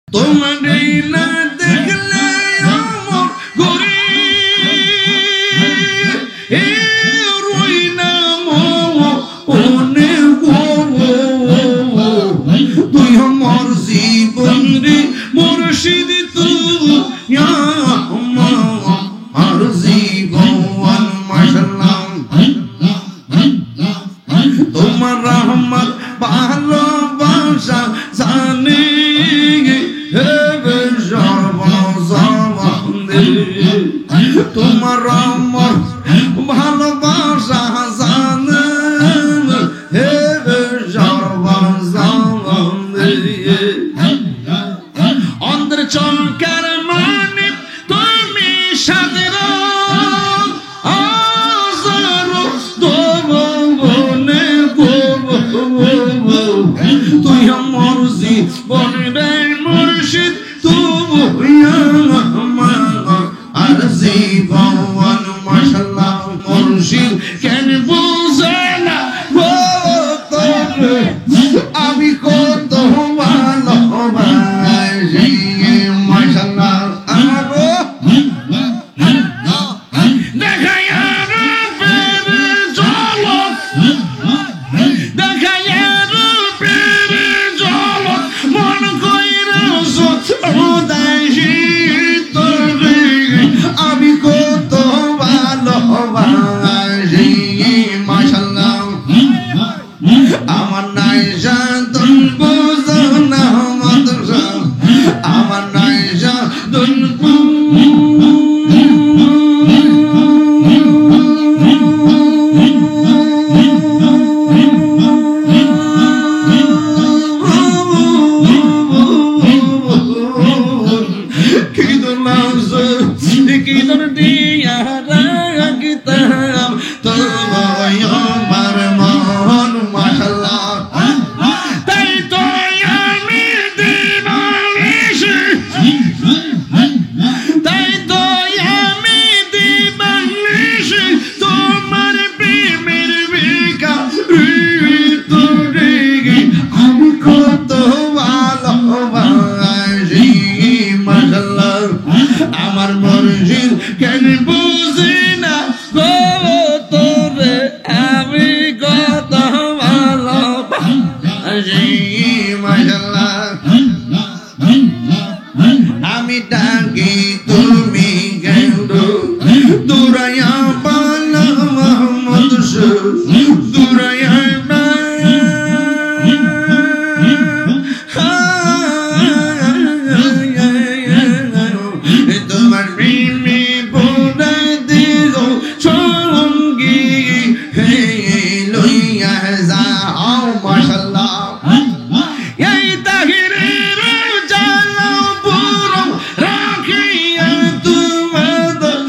তোমারে না দেখলে আমার ঘরে রই না মনে তুই আমার জীবন রে মুর্শিদ তুই আমার জীবন মাশাআল্লাহ তোমার রহমত ভালোবাসা জানে তোমার রহমত ভালোবাসা জানে হে অন্তর চমকার মানে তুমি সাদের তুই আমার জীবনের মুর্শিদ তুই আর জীবন মাশাআল্লাহ মুর্শিদ কেন বুঝে না আমি কত ভালোবাসি মাশাআল্লাহ আমি কত ভালোবাসি মাশাআল্লাহ আমার নাই সাধন বুঝো না মাদ্রাসা আমার নাই সাধন কিদর দিয়া রাখতাম তোমায় আমার মন মাশাআল্লাহ তাই তো আমি দিবানিশি তাই তো আমি দিবানিশি তোমার প্রেমের ভিখারি আমি কত ভালোবাসি মাশাআল্লাহ আমার মুর্শিদ কেন বুঝি না তোরে আমি কত ভালোবাসি মাশাআল্লাহ আমি ডাকি তুমি কেন দুরায়া পালা মোহাম্মদ দুরায়া তোমার প্রেমে বোনা দিল সঙ্গী হে লইয়া যাও মাশাআল্লাহ এই তাহিরের জালা পুরো রাখিয়া তোমাদের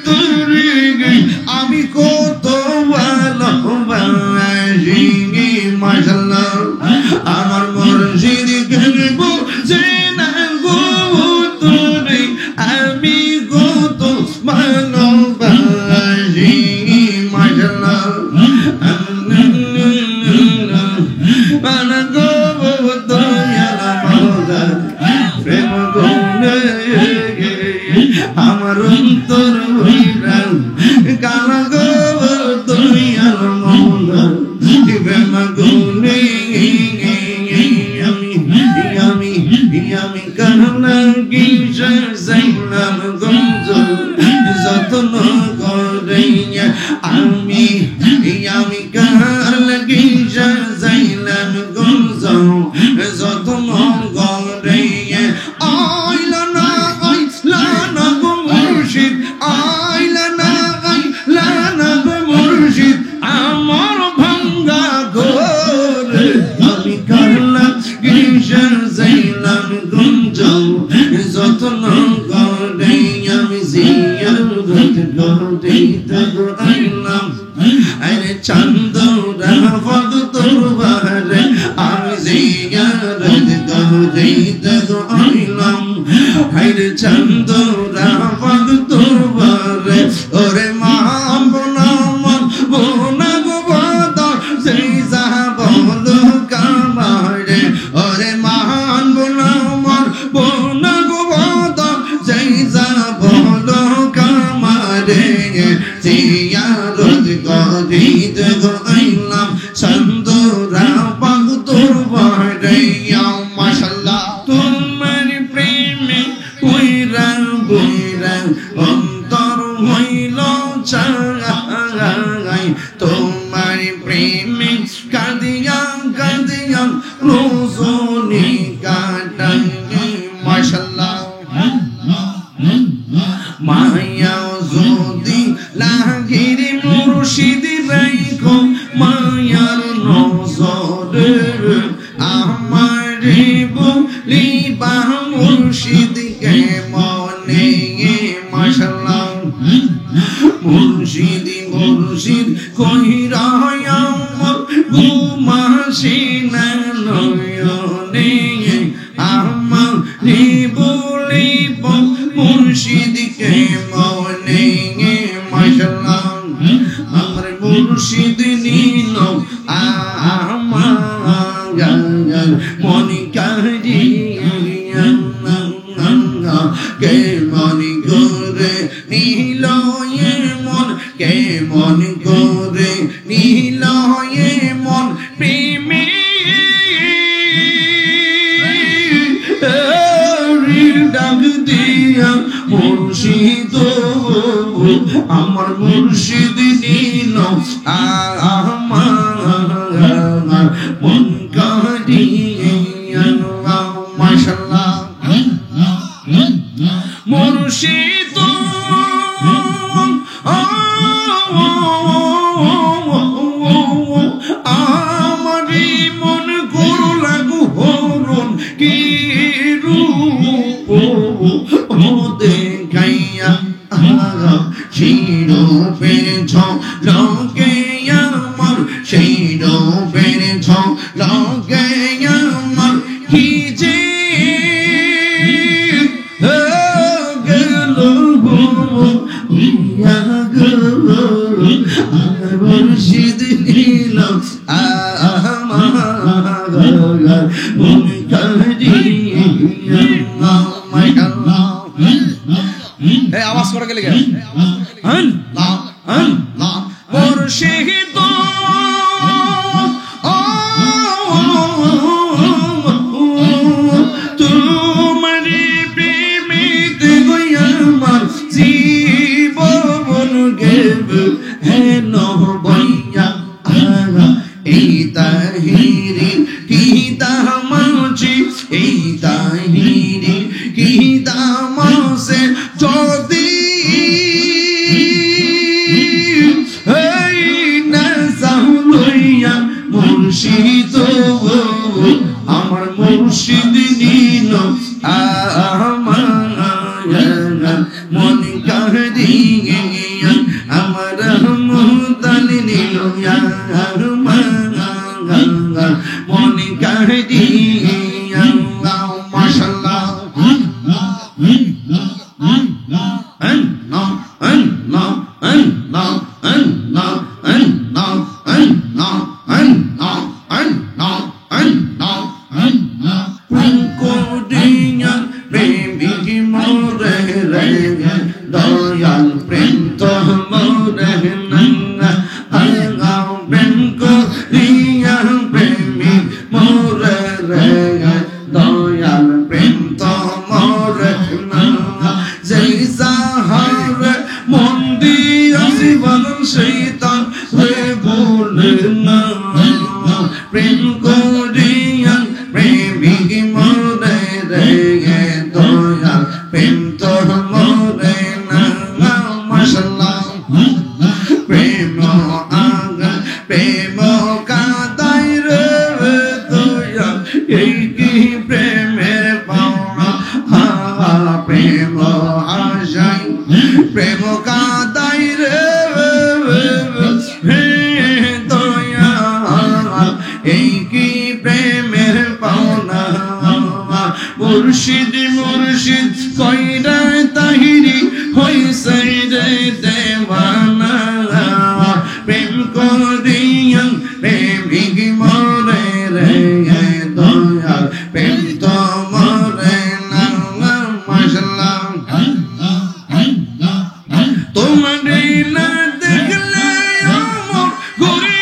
তোরে আমি কত ভালোবাসি মাশাআল্লাহ আমার মুর্শিদ গর্ব যে না গো তোরে আমি কত ভালোবাসি মাশাআল্লাহ মানা গো দয়াল মাওলা প্রেম গুণে আমার অন্তর হইরা কালা গো দয়াল মাওলা প্রেম গুণে আমি কারণা গিয়ে যাইলাম গঞ্জ যত্ন করে আমি কারণা গিয়ে যাইলাম গঞ্জ যত্ন করে আইলা না গো মুর্শিদ আইলা না গো মুর্শিদ আমার ভাঙ্গা ঘরে আমি কারণা গিয়ে যাইলাম গঞ্জ যত্ন করে আমি জিয়ারত করতে তো আইলাম আরে চাঁদ রাফত তোরবারে আমি জিয়ারত করতে তো আইলাম আরে চাঁদ রাফত তোরবারে ওরে মা বোনা গো বাদা সেই যা বলো কামারে ওরে মা বোনা মাশাআল্লাহ মায়া যদি লাগির মুর্শিদ রাইখো মায়ার নজরে আমারে বলিবা মুর্শিদ কে মনে মাশাআল্লাহ মুর্শিদ মুর্শিদ কইরা আমার ঘুমাসি না নয়নে আমারে বলিবা মুর্শিদ কে মনে মাশাআল্লাহ আমার মুর্শিদ নিল আমার মনি কারিয়া কে মনি করে নিল মন কে মন করে নিল মন প্রেমে ডাক দিয়া মুর্শিদ আমার মুর্শিদ নিল আমার মন কারিয়া মাশাআল্লাহ মুর্শিদ আমারি মন গরু লাগু হরণ কি রূপ দেখাইয়া সেই রূপের ঝলকে আমার সেই রূপের ঝলকে আমার কি যে মুর্শিদ নিল আমার মন কারিয়া মাশাআল্লাহ এই আওয়াজ করে গেলে আল্লাহ আল্লাহ মুর্শিদ তোমারে প্রেমেতে গইয়া আমার জীবন গেব হেন বইয়া এই তাহিরি কি দামাজি এই তাহিরি কি দামাসে যদি এই না সাহুলইয়া মুর্শিদ আমার মুর্শিদ নিল আমার মন কারিয়া আমার মুদান নিল মন কারিয়া মাশাআল্লাহ দয়াল প্রেম তো মোরে না প্রেম করিয়া প্রেমী মোরে রে দয়াল প্রেম তো মোরে না যেই সাহার মন দিয়াছি বলন শৈতান হয়ে বলে না প্রেম করিয়া প্রেমী মোরে রে দয়াল প্রেম তো মোরে না মাশাআল্লাহ প্রেম আগা প্রেম কাদাই রে দয়াল এই কি প্রেমের পাওনা প্রেম আশাই প্রেম কাদাই রে দয়াল এই কি প্রেমের পাওনা মুর্শিদ মুর্শিদ কইরা তাহিরি হইছে রে দেওয়ানা প্রেম করিয়া প্রেমিক মরে রে দয়াল প্রেম তো মরে না মাশাআল্লাহ তোমারে না দেখলে আমার ঘরে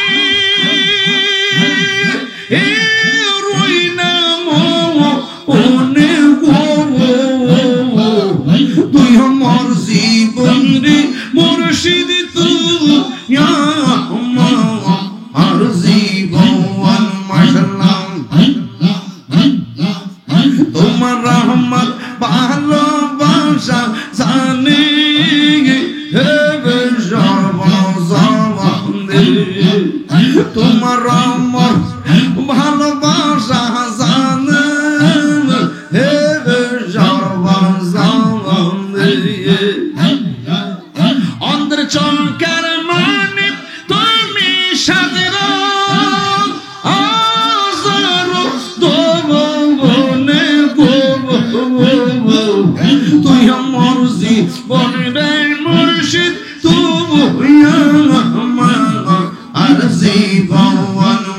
রই না মনে তুই আমার জীবন রে মুর্শিদ তোমার রহমত ভালোবাসা জানি হেবে সর্বজমানে তোমার রহমত ভালোবাসা জানি হেবে সর্বজমানে অন্তর চমকার মানে তুমি সাদের তুই আমার জীবনের মুর্শিদ তুই আমার আর জীবন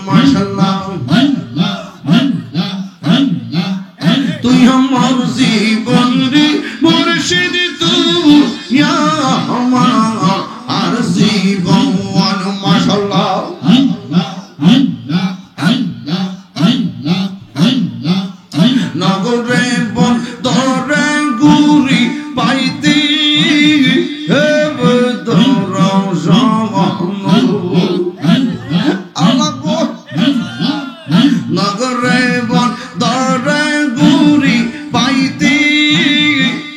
মাশাআল্লাহ তুই আমার জীবনের মুর্শিদ তুই আমার আর জীবন মাশাআল্লাহ নগরে বন্দরে গুরি পাইতে হেবে তোরা সমান আলাগো নগরে বন্দরে গুরি পাইতে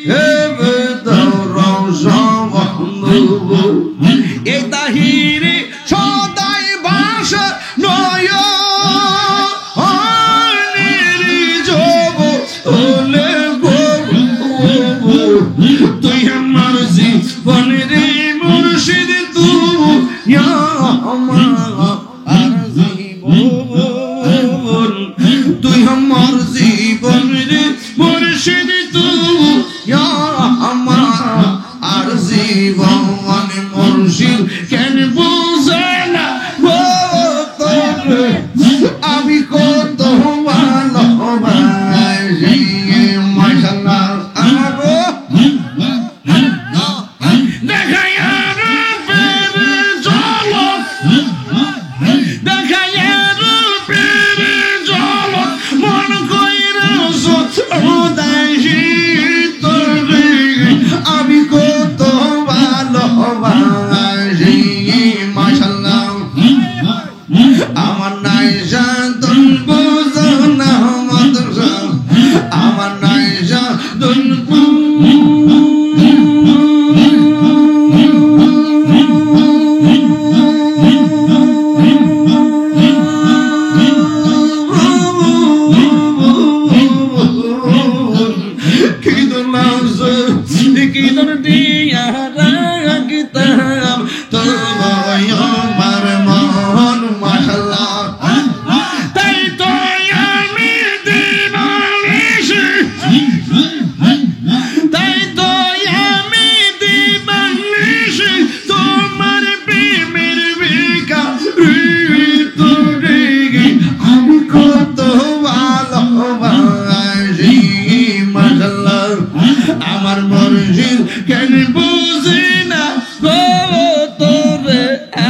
হেবে তোরা সমান এই তাহিরি সদাই ভাষা নয় তুই আমার জীবনের মুর্শিদ তুই আমার আর জীবন তুই আমার জীবনের মুর্শিদ তুই আমার আর জীবন মুর্শিদ কেন বুঝে না আমি কত ভালোবাসি মাশাআল্লাহ আমি কত ভালোবাসি মাশাআল্লাহ আমার নাই শান্তন বুঝো না মাদ্রাসা আমার নাই শান্তন কিদর দিয়া রাখতাম তোমায় আমার মন মাশাআল্লাহ তাই তো আমি দিবানিশি তাই তো আমি দিবানিশি তোমার প্রেমের ভিখারি আমি কত ভালোবাসি মাশাআল্লাহ আমার মুর্শিদ কেন বুঝি না গো তোরে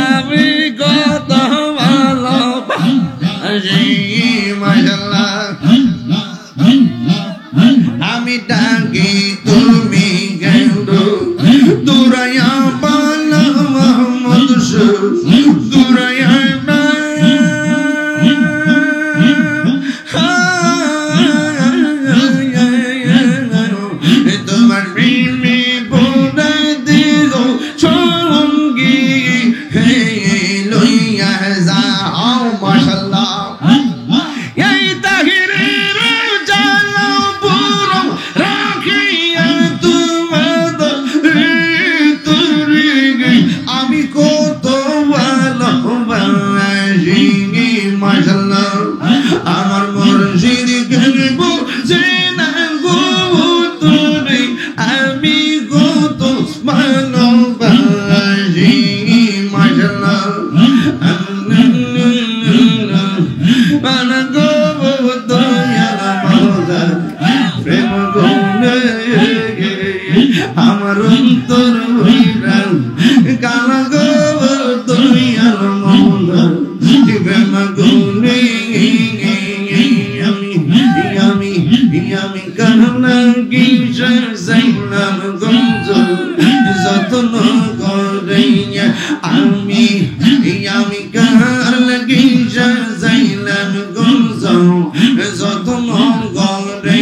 আমি কত ভালোবাসি মাশাআল্লাহ আমি ডাকি তুমি কেন দুরায়া পালা মোহাম্মদ দুরায়া তোমার প্রেমে বোনা দিল সঙ্গী হে লইয়া যাও মাশাআল্লাহ এই তাহিরের জালা পুরো রাখিয়া তোমাদের তোরে আমি কত ভালোবাসি মাশাআল্লাহ আমার মুর্শিদ কেন বুঝে না গো তোরে আমি কত ভালোবাসি মাশাআল্লাহ গো দয়াল মাওলা প্রেম গুণে আমার অন্তর হইরা কালা গো দয়াল মাওলা প্রেম গুণে আমি কান্না কিসে যাইলাম গঞ্জ যতন করে আমি কান্না কিসে যাইলাম গঞ্জ যতন করে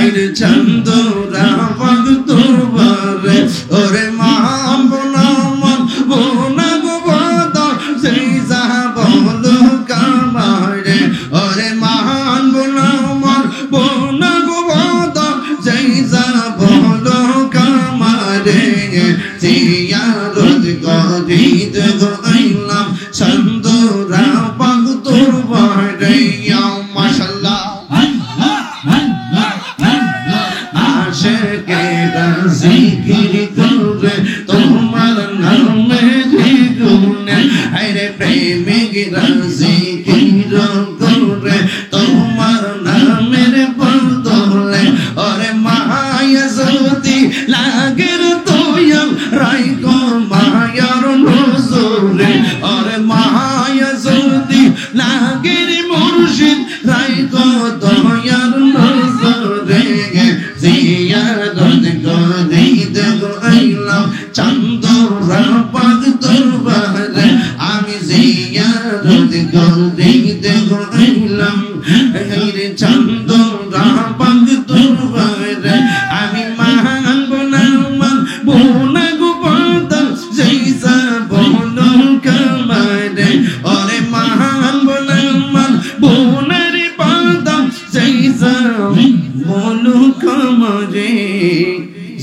হাইরে চান্দরা পাক দরবারে ওরে মান বোনা মন বোনা গো বাদর সেই যাব কামারে ওরে মান বোনা মন বোনা গো বাদর সেই যাব কামারে জিয়ারত করিতে গইলাম চান্দরা পাক দরবারে ইয়া মাশাআল্লাহ জিকির করে তোমার নামে গুনে আরে প্রেমিকরা জিকির করে তোমার নামের বদলে ওরে মায়া যদি লাগের দয়াল রাইকো মায়ার নজরে ওরে মায়া যদি লাগের মুর্শিদ রাইকো দয়ার নজরে জিয়ারত করিতে গইলাম চান্দরা পাক দরবারে আমি জিয়ারত করিতে গইলাম হাইরে চান্দরা পাক দরবারে আমি মানব না মানব না গো বাদল যেইসা বলো কামারে ওরে মানব না মানব না রে বাদল যেইসা বলো কামারে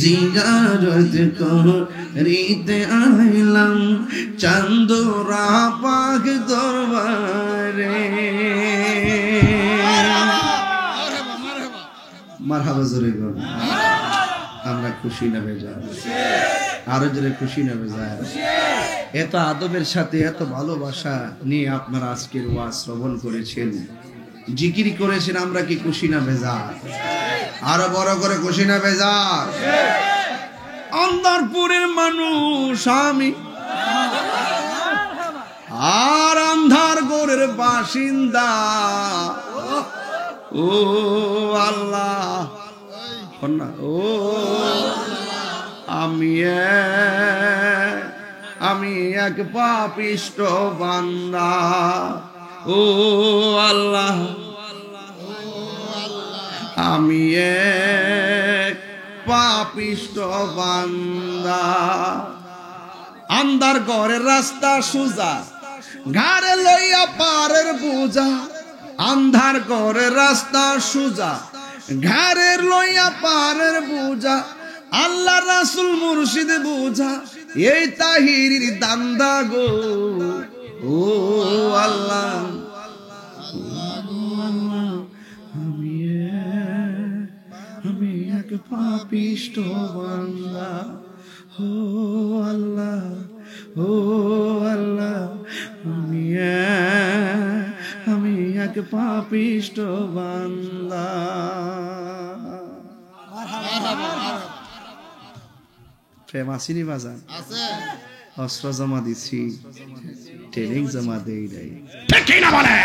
জিয়ারত করিতে আইলাম চান্দরা পাক দরবারে মারহাবা জোরে গো আমরা খুশি না বেজার আরো জোরে খুশি না বেজার এত আদবের সাথে এত ভালোবাসা নিয়ে আপনারা আজকের ওয়াজ শ্রবণ করেছেন জিকির করেছেন আমরা কি খুশি না বেজার আরো বড় করে খুশি না বেজার অন্তরপুরের মানুষ আমি আর অন্ধারগড়ের বাসিন্দা ও আল্লাহ ও আমি এক পাপিষ্ট বান্দা ও আল্লাহ আমি এক পাপিষ্ট বান্দা আন্ধার ঘরের রাস্তা সোজা ঘাড়ে লইয়া পারের বোঝা আন্ধার ঘরের রাস্তা সোজা ঘাড়ের লইয়া পারের বোঝা আল্লাহ রাসূল মুর্শিদ বোঝা এই তাহিরির দান্দা গো ও আল্লাহ আমি এক পাপিষ্ট বান্দা ও আল্লাহ আমি এক পাপিষ্ট বান্দা প্রেম আসিনি বাজান অস্ত্র জমা দিছি ট্রেনিং জমা দেই নাই ঠিক না বলে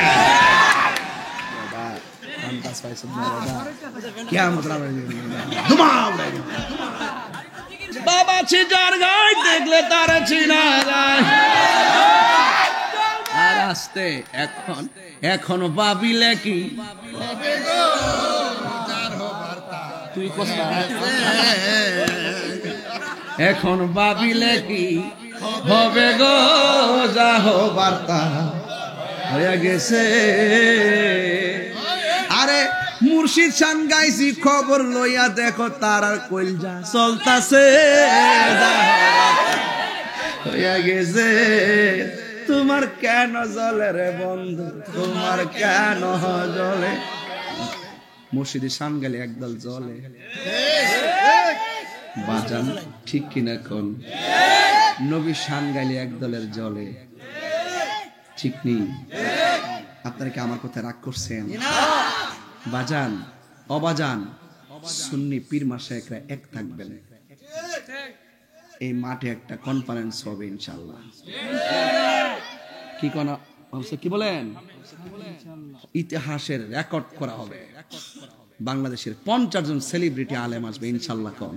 বাবা ছিটার গায়ে দেখলে তার চিনা যায় আর আসতে এখন ভাবিলে কি তুই এখন ভাবিলে কি হবে গো যাহ বার্তা হয়ে গেছে আরে মুর্শিদ শান গাইছি খবর লইয়া দেখো তার আর কইলজা চলতাছে হইয়া গেছে তোমার কেন জ্বলে রে বন্ধু তোমার কেন জ্বলে মুর্শিদি শান গেলে একদল জ্বলে বাজান ঠিক কিনা কোন নবী শান গাইলে একদলের জ্বলে ঠিক নেই আপনারা কি আমার কথা রাগ করছেন বাজান অবাজান সুন্নি পীর মাশায়েখরা এক থাকবেন এই মাঠে একটা কনফারেন্স হবে ইনশাআল্লাহ কি কোন কি বলেন ইতিহাসের রেকর্ড করা হবে বাংলাদেশের 50 জন সেলিব্রিটি আলেম আসবে ইনশাআল্লাহ কোন